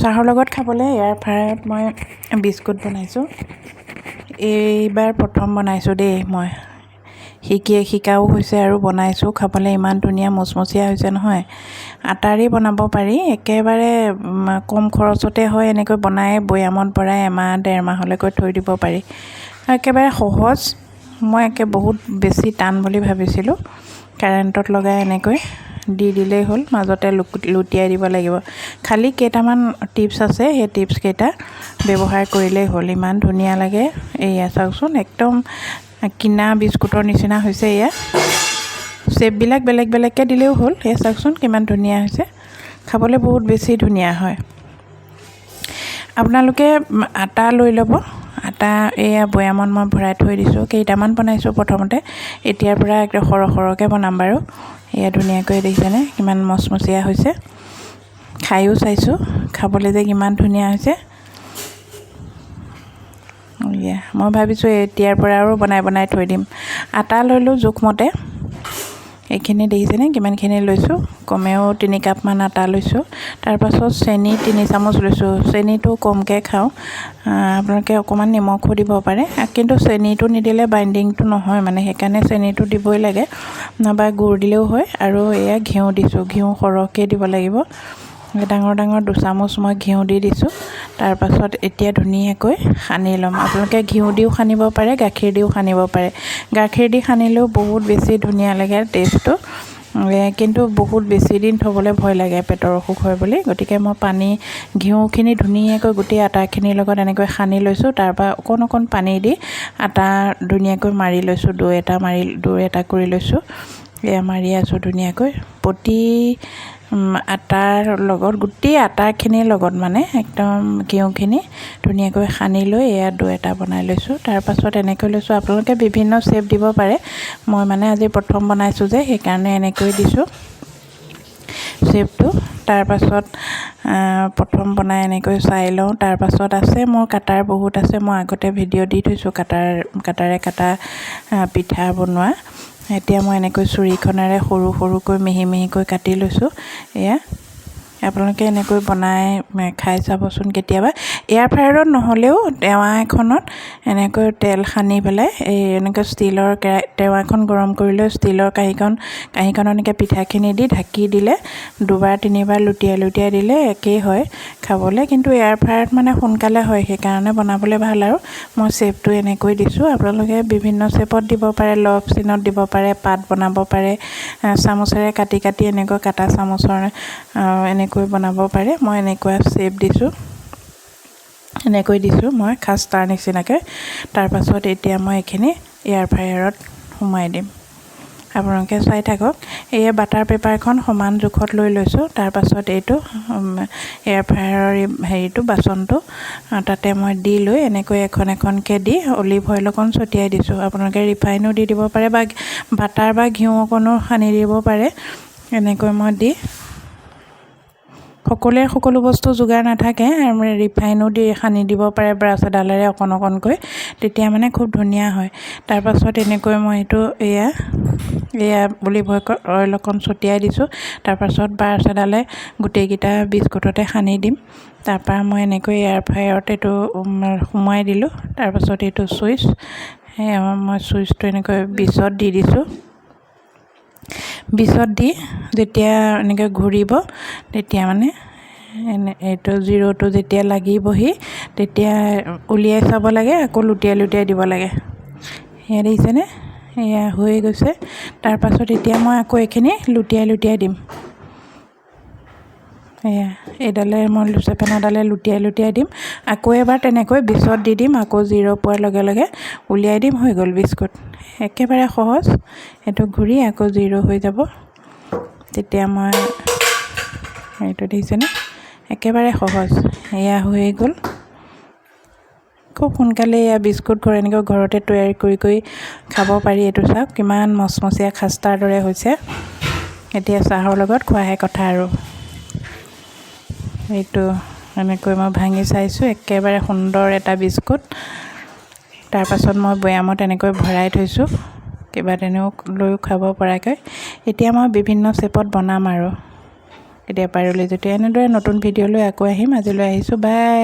চাহৰ লগত খাবলৈ এয়াৰ ফ্ৰায়াৰত মই বিস্কুট বনাইছোঁ। এইবাৰ প্ৰথম বনাইছোঁ দেই, মই শিকাও হৈছে আৰু বনাইছোঁ। খাবলৈ ইমান ধুনীয়া মচমচীয়া হৈছে নহয়। আটাৰে বনাব পাৰি, একেবাৰে কম খৰচতে হয়। এনেকৈ বনাই বৈয়ামত ভৰাই এমাহ ডেৰ মাহলৈকৈ থৈ দিব পাৰি। একেবাৰে সহজ। মই বহুত বেছি টান বুলি ভাবিছিলোঁ। কাৰেণ্টত লগাই এনেকৈ দি দিলেই হ'ল, মাজতে লুটিয়াই দিব লাগিব। খালি কেইটামান টিপছ আছে, সেই টিপছ কেইটা ব্যৱহাৰ কৰিলেই হ'ল। ইমান ধুনীয়া লাগে। এয়া চাওকচোন, একদম কিনা বিস্কুটৰ নিচিনা হৈছে। এয়া শ্বেপবিলাক বেলেগ বেলেগকৈ দিলেও হ'ল। এয়া চাওকচোন কিমান ধুনীয়া হৈছে। খাবলৈ বহুত বেছি ধুনীয়া হয়। আপোনালোকে আটা লৈ ল'ব। আটা এয়া বৈয়ামত মই ভৰাই থৈ দিছোঁ। কেইটামান বনাইছোঁ প্ৰথমতে, এতিয়াৰ পৰা একদম সৰহকৈ বনাম বাৰু। এয়া ধুনীয়াকৈ দেখিছেনে কিমান মচমচীয়া হৈছে। খায়ো চাইছোঁ, খাবলৈ যে কিমান ধুনীয়া হৈছে। মই ভাবিছোঁ এতিয়াৰ পৰা আৰু বনাই থৈ দিম। আটা ল'লোঁ জোখমতে। এইখিনি দেখিছেনে কিমানখিনি লৈছোঁ। কমেও 3 কাপমান আটা লৈছোঁ। তাৰপাছত চেনি 3 চামুচ লৈছোঁ। চেনিটো কমকৈ খাওঁ, আপোনালোকে অকণমান নিমখো দিব পাৰে, কিন্তু চেনিটো নিদিলে বাইণ্ডিংটো নহয়, মানে সেইকাৰণে চেনিটো দিবই লাগে, নাইবা গুড় দিলেও হয়। আৰু এয়া ঘিউ দিছোঁ। ঘিউ সৰহকৈ দিব লাগিব। ডাঙৰ 2 চামুচ মই ঘিউ দি দিছোঁ। তাৰপাছত এতিয়া ধুনীয়াকৈ সানি ল'ম। আপোনালোকে ঘিউ দিও সানিব পাৰে, গাখীৰ দিও সানিব পাৰে। গাখীৰ দি সানিলেও বহুত বেছি ধুনীয়া লাগে টেষ্টটো, কিন্তু বহুত বেছি দিন থ'বলৈ ভয় লাগে, পেটৰ অসুখ হয় বুলি। গতিকে মই ঘিউখিনি ধুনীয়াকৈ গোটেই আটাখিনিৰ লগত এনেকৈ সানি লৈছোঁ। তাৰপৰা অকণ পানী দি আটা ধুনীয়াকৈ মাৰি লৈছোঁ। দৈ এটা কৰি লৈছোঁ। এয়া মাৰি আছোঁ ধুনীয়াকৈ। প্ৰতি আটাৰ লগত, গোটেই আটাখিনিৰ লগত মানে একদম ঘিউখিনি ধুনীয়াকৈ সানি লৈ এয়া দৈ এটা বনাই লৈছোঁ। তাৰপাছত এনেকৈ লৈছোঁ। আপোনালোকে বিভিন্ন শ্বেপ দিব পাৰে। মই মানে আজি প্ৰথম বনাইছোঁ যে, সেইকাৰণে এনেকৈ দিছোঁ শ্বেপটো। তাৰপাছত প্ৰথম বনাই এনেকৈ চাই লওঁ। তাৰপাছত আছে মোৰ কাটাৰ বহুত আছে। মই আগতে ভিডিঅ' দি থৈছোঁ কাটাৰে কাটা পিঠা বনোৱা। এতিয়া মই এনেকৈ চুৰিখনেৰে সৰুকৈ মিহিকৈ কাটি লৈছোঁ। এয়া আপোনালোকে এনেকৈ বনাই খাই চাবচোন কেতিয়াবা। এয়াৰ ফ্ৰায়াৰত নহ'লেও টেৱা এখনত এনেকৈ তেল সানি পেলাই এনেকৈ ষ্টিলৰ টেৱাখন গৰম কৰি লৈ ষ্টিলৰ কাঁহীখনত এনেকৈ পিঠাখিনি দি ঢাকি দিলে 2-3 লুটিয়াই দিলে একেই হয় খাবলৈ। কিন্তু এয়াৰ ফ্ৰায়াৰত মানে সোনকালে হয়, সেইকাৰণে বনাবলৈ ভাল। আৰু মই শ্বেপটো এনেকৈ দিছোঁ। আপোনালোকে বিভিন্ন শ্বেপত দিব পাৰে, লভ চিনত দিব পাৰে, পাত বনাব পাৰে, চামুচেৰে কাটি এনেকৈ কাটা চামুচৰ এনেকৈ বনাব পাৰে। মই এনেকুৱা শ্বেপ দিছোঁ, এনেকৈ দিছোঁ মই খাস্তাৰ নিচিনাকৈ। তাৰপাছত এতিয়া মই এইখিনি এয়াৰ ফ্ৰায়াৰত সোমাই দিম। আপোনালোকে চাই থাকক। এই বাটাৰ পেপাৰখন সমান জোখত লৈ লৈছোঁ। তাৰপাছত এইটো এয়াৰ ফ্ৰায়াৰৰ বাচনটো তাতে মই দি লৈ এনেকৈ এখনকৈ দি অলিভ অইল অকণ ছটিয়াই দিছোঁ। আপোনালোকে ৰিফাইনো দি দিব পাৰে, বা বাটাৰ বা ঘিউ অকণো সানি দিব পাৰে। এনেকৈ মই দি, সকলো বস্তু যোগাৰ নাথাকে, ৰিফাইনো দি সানি দিব পাৰে ব্ৰাছ এডালেৰে অকণকৈ, তেতিয়া মানে খুব ধুনীয়া হয়। তাৰপাছত এনেকৈ মই এইটো এয়া অলিভ অইল অকণ ছটিয়াই দিছোঁ। তাৰপাছত ব্ৰাছ এডালে গোটেইকেইটা বিস্কুটতে সানি দিম। তাৰপৰা মই এনেকৈ এয়াৰ ফ্ৰায়াৰত এইটো সোমোৱাই দিলোঁ। তাৰপাছত এইটো চুইচ, মই চুইচটো এনেকৈ 20ত দি দিছোঁ। 20ত দি যেতিয়া এনেকৈ ঘূৰিব, তেতিয়া মানে এইটো 0টো যেতিয়া লাগিবহি, তেতিয়া উলিয়াই চাব লাগে, আকৌ লুটিয়াই দিব লাগে। সেয়া দেখিছেনে, এয়া হৈ গৈছে। তাৰপাছত এতিয়া মই আকৌ এইখিনি লুটিয়াই দিম। এয়া এইডালে মই চেপেনাডালে লুটিয়াই দিম। আকৌ এবাৰ তেনেকৈ 20ত দি দিম। আকৌ 0 পোৱাৰ লগে লগে উলিয়াই দিম। হৈ গ'ল বিস্কুট। একেবাৰে সহজ। এইটো ঘূৰি আকৌ 0 হৈ যাব। তেতিয়া মই এইটো দেখিছেনে, একেবাৰে সহজ। এয়া হৈ গ'ল। খুব সোনকালে এয়া বিস্কুট এনেকৈ ঘৰতে তৈয়াৰ কৰি খাব পাৰি। এইটো চাওক কিমান মচমচীয়া খাস্তাৰ দৰে হৈছে। এতিয়া চাহৰ লগত খোৱাহে কথা আৰু। এইটো এনেকৈ মই ভাঙি চাইছোঁ, একেবাৰে সুন্দৰ এটা বিস্কুট। তাৰপাছত মই বৈয়ামত এনেকৈ ভৰাই থৈছোঁ, কেইবাদিনো লৈও খাব পৰাকৈ। এতিয়া মই বিভিন্ন শ্বেপত বনাম আৰু। কেতিয়া পাৰিলে যেতিয়া এনেদৰে নতুন ভিডিঅ' লৈ আকৌ আহিম আজিলৈ আহিছোঁ বাই